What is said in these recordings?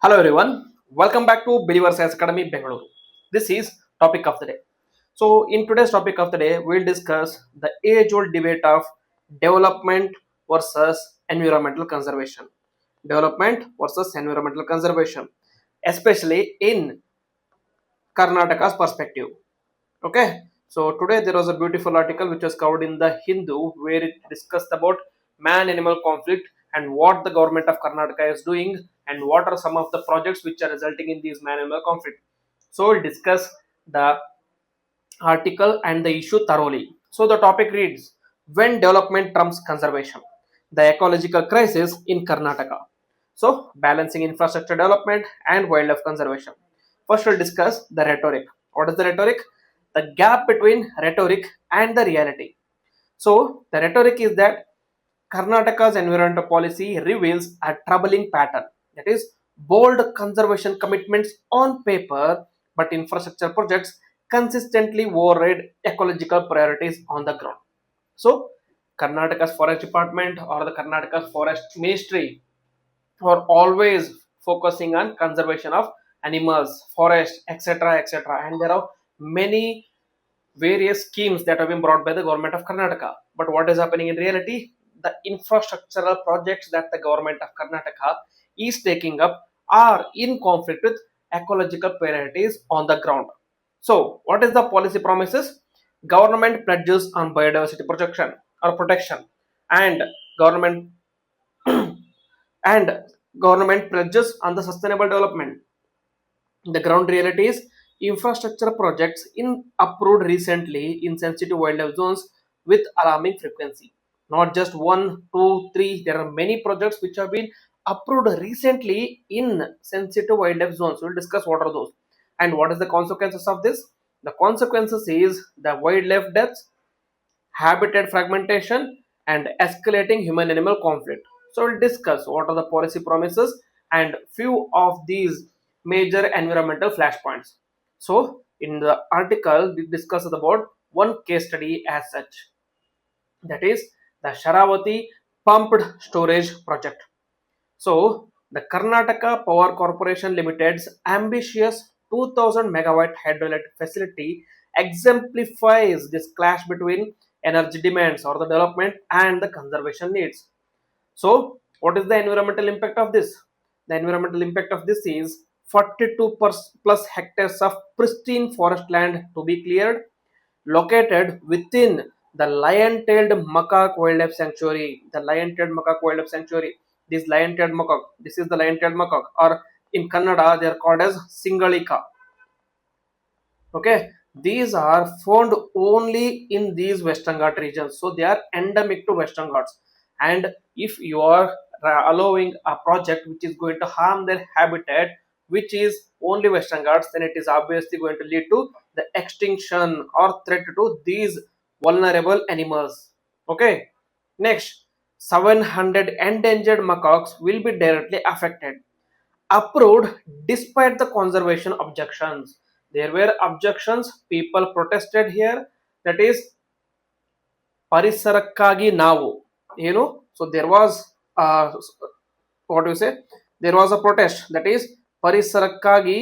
Hello everyone, welcome back to Believers Academy Bengaluru. This is topic of the day. So in today's topic of the day, we'll discuss the age-old debate of development versus environmental conservation. Development versus environmental conservation, especially in Karnataka's perspective. Okay, so today there was a beautiful article which was covered in the Hindu where it discussed about man-animal conflict and what the government of Karnataka is doing and what are some of the projects which are resulting in these man-animal conflict. So we'll discuss the article and the issue thoroughly. So the topic reads: When development trumps conservation, the ecological crisis in Karnataka. So balancing infrastructure development and wildlife conservation. First, we'll discuss the rhetoric. What is the rhetoric? The gap between rhetoric and the reality. So the rhetoric is that Karnataka's environmental policy reveals a troubling pattern. That is, bold conservation commitments on paper, but infrastructure projects consistently override ecological priorities on the ground. So, Karnataka's forest department or the Karnataka forest ministry are always focusing on conservation of animals, forest, etc., etc. And there are many various schemes that have been brought by the government of Karnataka. But what is happening in reality? The infrastructural projects that the government of Karnataka is taking up are in conflict with ecological priorities on the ground. So, what is the policy promises? Government pledges on biodiversity protection, and government and government pledges on the sustainable development. The ground reality is infrastructure projects in approved recently in sensitive wildlife zones with alarming frequency. Not just one, two, three. There are many projects which have been approved recently in sensitive wildlife zones. We'll discuss what are those and what is the consequences of this. The consequences is the wildlife deaths, habitat fragmentation, and escalating human-animal conflict. So we'll discuss what are the policy promises and few of these major environmental flashpoints. So in the article, we discuss about one case study as such. That is the Sharavathi Pumped Storage Project. So, the Karnataka Power Corporation Limited's ambitious 2000 megawatt hydroelectric facility exemplifies this clash between energy demands or the development and the conservation needs. So, what is the environmental impact of this? The environmental impact of this is 42 plus hectares of pristine forest land to be cleared, located within the lion-tailed macaque wildlife sanctuary. The lion-tailed macaque wildlife sanctuary. This lion-tailed macaque. This is the lion-tailed macaque, or in Kannada they are called as Singalika. Okay, these are found only in these Western Ghat regions, so they are endemic to Western Ghats. And if you are allowing a project which is going to harm their habitat, which is only Western Ghats, then it is obviously going to lead to the extinction or threat to these vulnerable animals. Okay, next, 700 endangered macaques will be directly affected, approved despite the conservation objections. There were objections, people protested here, that is ಪರಿಸರಕ್ಕಾಗಿ ನಾವು ಏನು. So there was uh, what do you say, there was a protest, that is ಪರಿಸರಕ್ಕಾಗಿ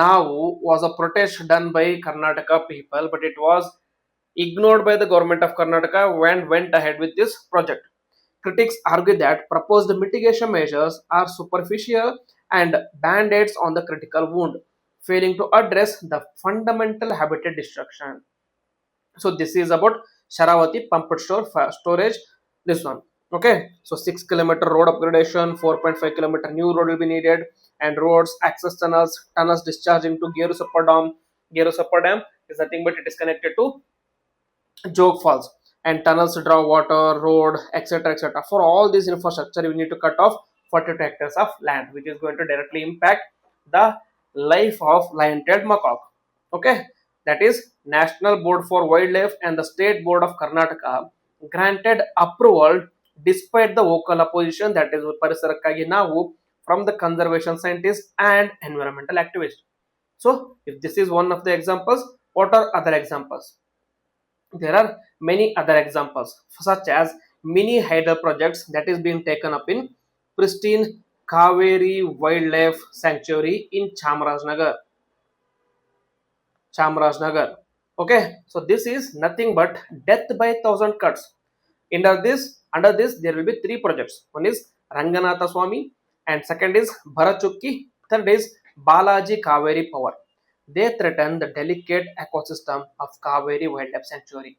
ನಾವು was a protest done by Karnataka people, but it was ignored by the government of Karnataka and went ahead with this project. Critics argue that proposed mitigation measures are superficial and band-aids on the critical wound, failing to address the fundamental habitat destruction. So this is about Sharavathi Pumped Storage. This one. Okay. So 6 kilometer road upgradation, 4.5 kilometer new road will be needed, and roads, access tunnels discharging to Gerusappa Dam. Gerusappa Dam is nothing but it is connected to Jog Falls, and tunnels to draw water, road, etc., etc. For all this infrastructure, we need to cut off 42 hectares of land, which is going to directly impact the life of lion-tailed macaque. Okay, that is National Board for Wildlife and the State Board of Karnataka granted approval despite the vocal opposition, that is Parisarakagi Navu, from the conservation scientists and environmental activists. So, if this is one of the examples, what are other examples? There are many other examples, such as mini-hydel projects that is being taken up in pristine Cauvery Wildlife Sanctuary in Chamarajnagar. Okay, so this is nothing but death by thousand cuts. Under this, there will be three projects. One is Ranganatha Swami, and second is Bharachukki, third is Balaji Kaveri Power. They threaten the delicate ecosystem of Cauvery Wildlife Sanctuary.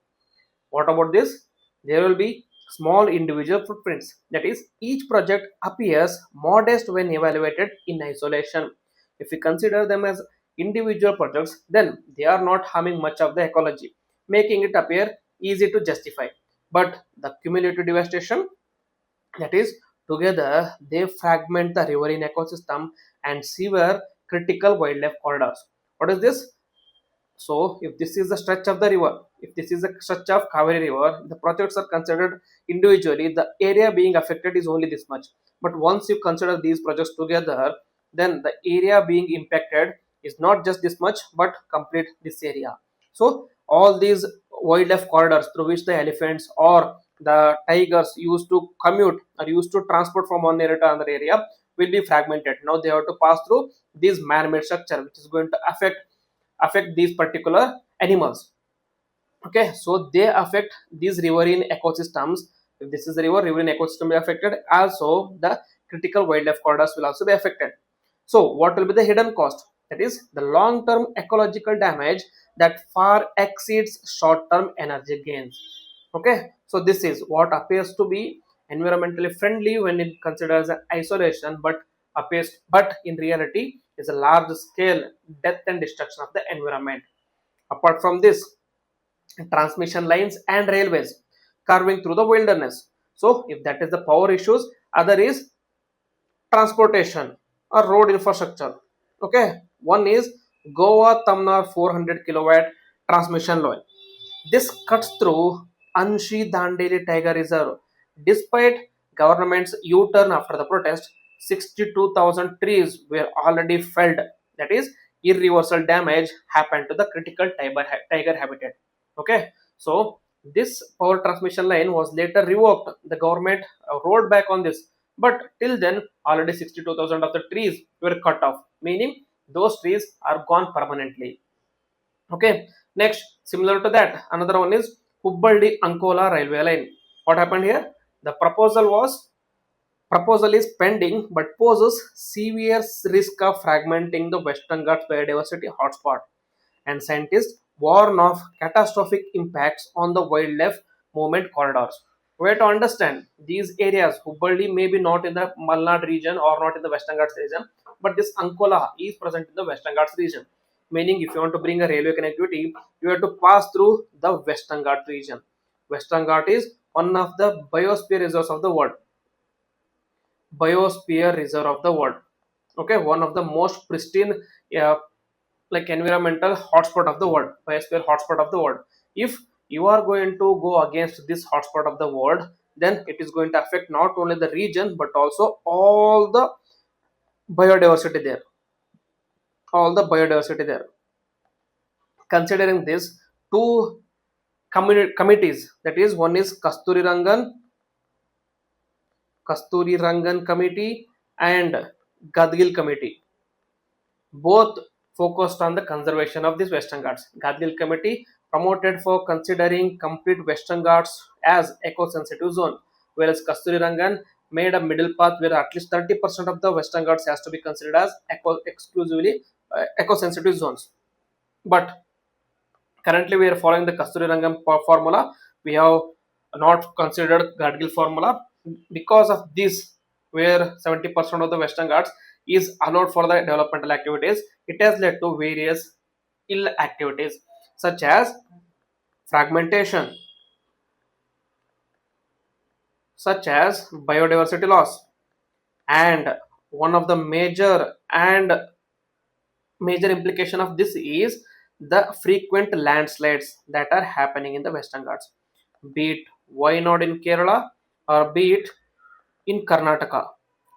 What about this? There will be small individual footprints. That is, each project appears modest when evaluated in isolation. If we consider them as individual projects, then they are not harming much of the ecology, making it appear easy to justify. But the cumulative devastation, that is, together they fragment the riverine ecosystem and sever critical wildlife corridors. What is this? So, if this is the stretch of the river, if this is a stretch of Kaveri River, the projects are considered individually. The area being affected is only this much. But once you consider these projects together, then the area being impacted is not just this much, but complete this area. So, all these wildlife corridors through which the elephants or the tigers used to commute or used to transport from one area to another area will be fragmented. Now they have to pass through this man-made structure, which is going to affect these particular animals. Okay, so they affect these riverine ecosystems. If this is a river, riverine ecosystem will be affected. Also, the critical wildlife corridors will also be affected. So, what will be the hidden cost? That is the long-term ecological damage that far exceeds short-term energy gains. Okay, so this is what appears to be environmentally friendly when it considers isolation, but in reality is a large-scale death and destruction of the environment. Apart from this, transmission lines and railways carving through the wilderness. So, if that is the power issues, other is transportation or road infrastructure. Okay, one is Goa Tamnar 400 kilowatt transmission line. This cuts through Anshi Dandeli Tiger Reserve. Despite government's U-turn after the protest, 62,000 trees were already felled. That is, irreversible damage happened to the critical tiger habitat. Okay, so this power transmission line was later revoked. The government rode back on this, but till then, already 62,000 of the trees were cut off, meaning those trees are gone permanently. Okay, next, similar to that, another one is Hubballi Ankola railway line. What happened here? The proposal is pending but poses severe risk of fragmenting the Western Ghats biodiversity hotspot, and scientists warn of catastrophic impacts on the wildlife movement corridors. We have to understand these areas, Hubballi may be not in the Malnad region or not in the Western Ghats region, but this Ankola is present in the Western Ghats region. Meaning, if you want to bring a railway connectivity, you have to pass through the Western Ghats region. Western Ghats is one of the biosphere reserve of the world. Okay, one of the most pristine uh, like environmental hotspot of the world, biosphere hotspot of the world. If you are going to go against this hotspot of the world, then it is going to affect not only the region but also biodiversity there all the biodiversity there. Considering this, two committees, that is, one is Kasturi Rangan committee and Gadgil committee, both focused on the conservation of this Western Ghats. Gadgil committee promoted for considering complete Western Ghats as eco-sensitive zone, whereas Kasturi Rangan made a middle path where at least 30% of the Western Ghats has to be considered as exclusively eco-sensitive zones. But currently we are following the Kasturi Rangam formula. We have not considered Gadgil formula. Because of this, where 70% of the Western Ghats is allowed for the developmental activities, it has led to various ill activities such as fragmentation, such as biodiversity loss, and one of the major implication of this is the frequent landslides that are happening in the Western Ghats, be it why not in Kerala or be it in Karnataka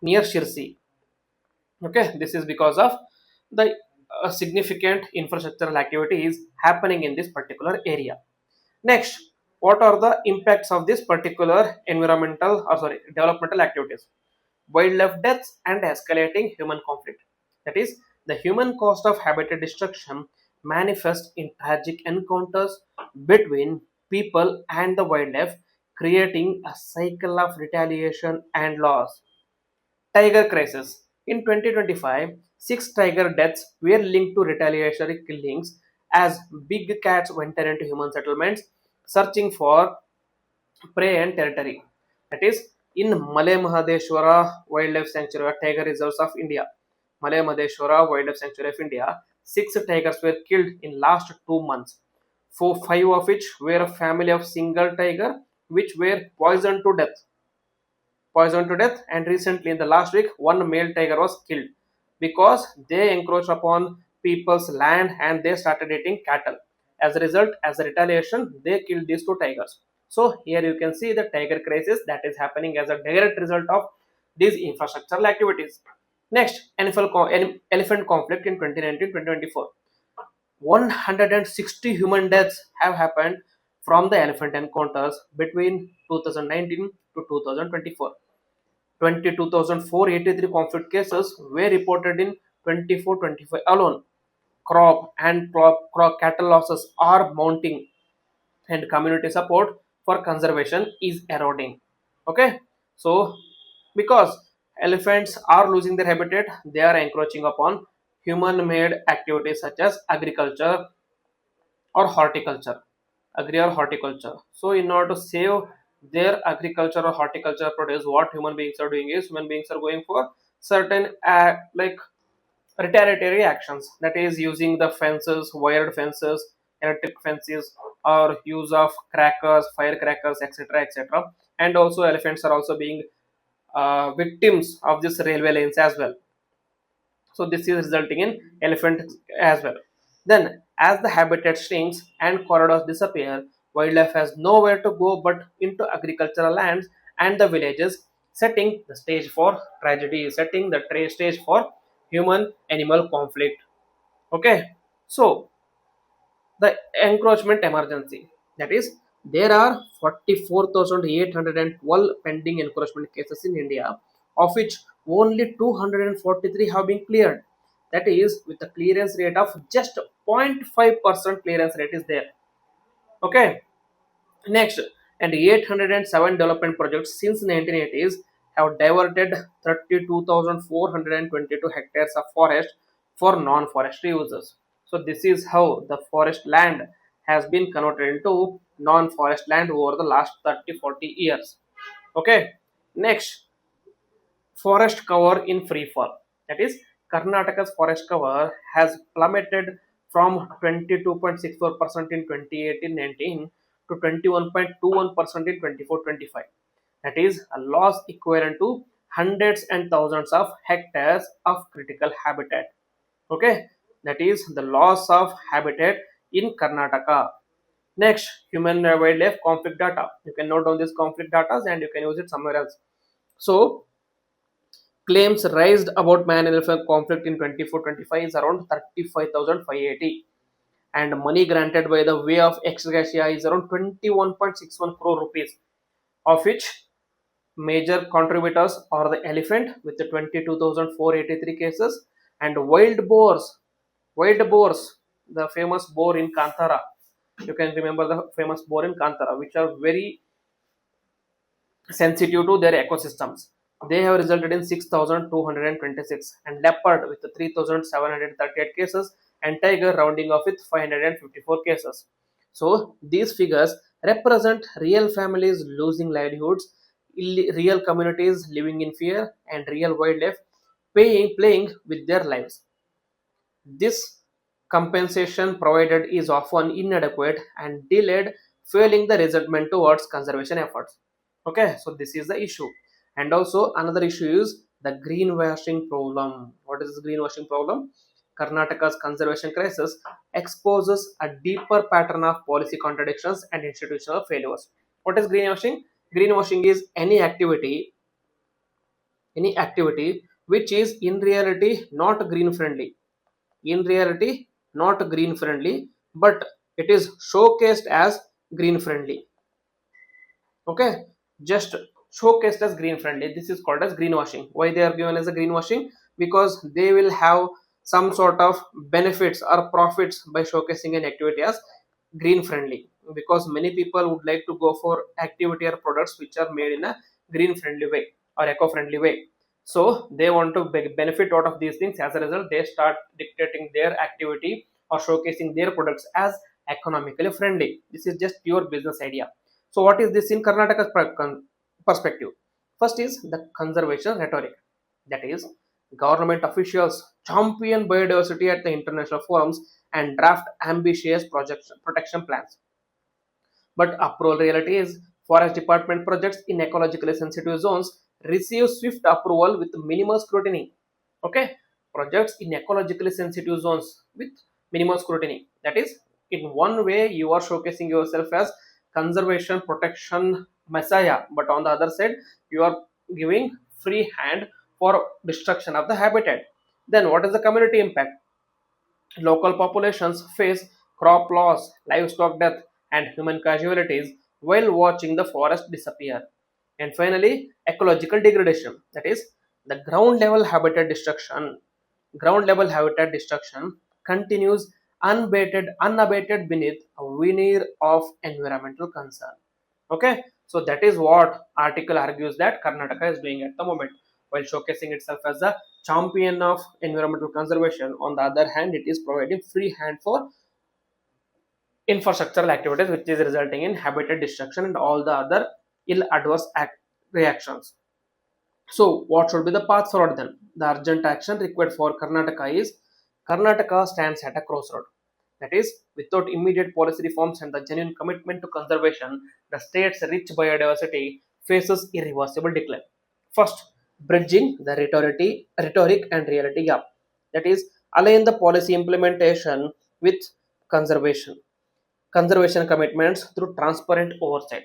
near Shirsi. Okay, this is because of the significant infrastructural activities happening in this particular area. Next, what are the impacts of this particular developmental activities? wildlife deaths, and escalating human conflict. That is, the human cost of habitat destruction manifests in tragic encounters between people and the wildlife, creating a cycle of retaliation and loss. Tiger crisis. In 2025, six tiger deaths were linked to retaliatory killings as big cats entered into human settlements searching for prey and territory. That is, in Malay Mahadeshwara Wildlife Sanctuary or Tiger Reserves of India, Malay Mahadeshwara Wildlife Sanctuary of India, six tigers were killed in last 2 months. Five of which were a family of single tiger, which were poisoned to death, and recently in the last week one male tiger was killed because they encroached upon people's land and they started eating cattle. As a result, as a retaliation, they killed these two tigers. So here you can see the tiger crisis that is happening as a direct result of these infrastructural activities. Next, elephant conflict in 2019-2024. 160 human deaths have happened from the elephant encounters between 2019 to 2024. 22,483 conflict cases were reported in 24-25 alone. Crop cattle losses are mounting, and community support for conservation is eroding. Okay, so because elephants are losing their habitat, they are encroaching upon human-made activities such as agriculture or horticulture, agri or horticulture. So in order to save their agriculture or horticulture produce, what human beings are doing is human beings are going for certain like retaliatory actions, that is using the fences, wired fences, electric fences, or use of crackers, firecrackers, etc., etc. And also elephants are also being victims of this railway lanes as well. So this is resulting in elephant as well. Then, as the habitat shrinks and corridors disappear, wildlife has nowhere to go but into agricultural lands and the villages, setting the stage for tragedy, setting the stage for human-animal conflict. Okay, so the encroachment emergency. That is, there are 44,812 pending encroachment cases in India, of which only 243 have been cleared. That is, with a clearance rate of just 0.5% clearance rate is there. Okay, next, and 807 development projects since 1980s have diverted 32,422 hectares of forest for non-forestry uses. So this is how the forest land has been converted into non-forest land over the last 30-40 years. Okay, next, forest cover in free fall. That is, Karnataka's forest cover has plummeted from 22.64% in 2018-19 to 21.21% in 24-25. That is a loss equivalent to hundreds and thousands of hectares of critical habitat. Okay, that is the loss of habitat in Karnataka. Next, human wildlife conflict data. You can note down these conflict data and you can use it somewhere else. So, claims raised about man elephant conflict in 24-25 is around 35,580, and money granted by the way of ex gratia is around 21.61 crore rupees, of which major contributors are the elephant with the 22,483 cases, and wild boars, the famous boar in Kantara. You can remember the famous boar in Kantara, which are very sensitive to their ecosystems. They have resulted in 6,226, and leopard with 3,738 cases, and tiger rounding off with 554 cases. So these figures represent real families losing livelihoods, real communities living in fear, and real wildlife playing with their lives. This compensation provided is often inadequate and delayed, fueling the resentment towards conservation efforts. Okay, so this is the issue. And also, another issue is the greenwashing problem. What is the greenwashing problem? Karnataka's conservation crisis exposes a deeper pattern of policy contradictions and institutional failures. What is greenwashing? Greenwashing is any activity which is in reality not green friendly, but it is showcased as green friendly. Okay, just showcased as green friendly. This is called as greenwashing. Why they are given as a greenwashing? Because they will have some sort of benefits or profits by showcasing an activity as green friendly, because many people would like to go for activity or products which are made in a green friendly way or eco friendly way. So they want to benefit out of these things. As a result, they start dictating their activity or showcasing their products as economically friendly. This is just pure business idea. So what is this in Karnataka's perspective? First is the conservation rhetoric. That is, government officials champion biodiversity at the international forums and draft ambitious protection plans. But uproar reality is forest department projects in ecologically sensitive zones receive swift approval with minimal scrutiny. Okay, projects in ecologically sensitive zones with minimal scrutiny. That is, in one way you are showcasing yourself as conservation protection messiah, but on the other side you are giving free hand for destruction of the habitat. Then what is the community impact? Local populations face crop loss, livestock death, and human casualties while watching the forest disappear. And finally, ecological degradation, that is, the ground level habitat destruction continues unabated beneath a veneer of environmental concern. Okay, so that is what article argues that Karnataka is doing at the moment, while showcasing itself as a champion of environmental conservation. On the other hand, it is providing free hand for infrastructural activities, which is resulting in habitat destruction and all the other ill adverse reactions. So, what should be the path forward then? The urgent action required for Karnataka is Karnataka stands at a crossroad. That is, without immediate policy reforms and the genuine commitment to conservation, the state's rich biodiversity faces irreversible decline. First, bridging the rhetoric and reality gap. That is, align the policy implementation with conservation conservation commitments through transparent oversight.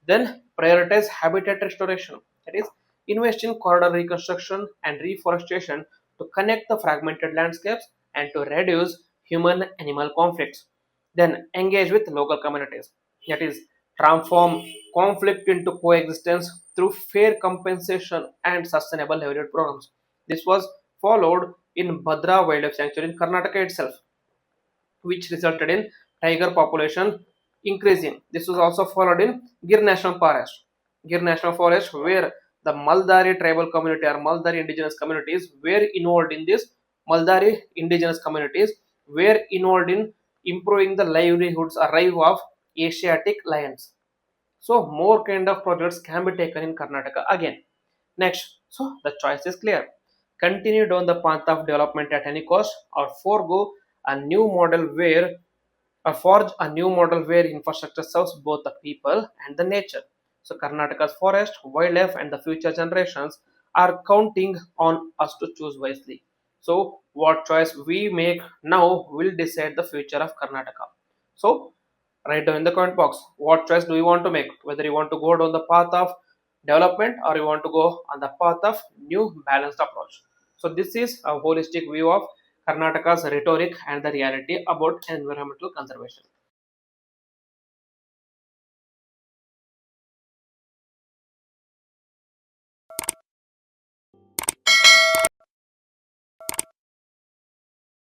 Then prioritize habitat restoration. That is, invest in corridor reconstruction and reforestation to connect the fragmented landscapes and to reduce human animal conflicts. Then engage with local communities. That is, transform conflict into coexistence through fair compensation and sustainable livelihood programs. This was followed in Bhadra Wildlife Sanctuary in Karnataka itself, which resulted in tiger population increasing. This was also followed in Gir National Forest. Gir National Forest, where the Maldari tribal community or Maldari indigenous communities were involved in this. Maldari indigenous communities were involved in improving the livelihoods arrive of Asiatic lions. So more kind of projects can be taken in Karnataka again. Next, so the choice is clear. Continue down the path of development at any cost, or forego a new model where forge a new model where infrastructure serves both the people and the nature. So Karnataka's forest, wildlife, and the future generations are counting on us to choose wisely. So what choice we make now will decide the future of Karnataka. So write down in the comment box what choice do you want to make, whether you want to go down the path of development or you want to go on the path of new balanced approach. So this is a holistic view of Karnataka's rhetoric and the reality about environmental conservation.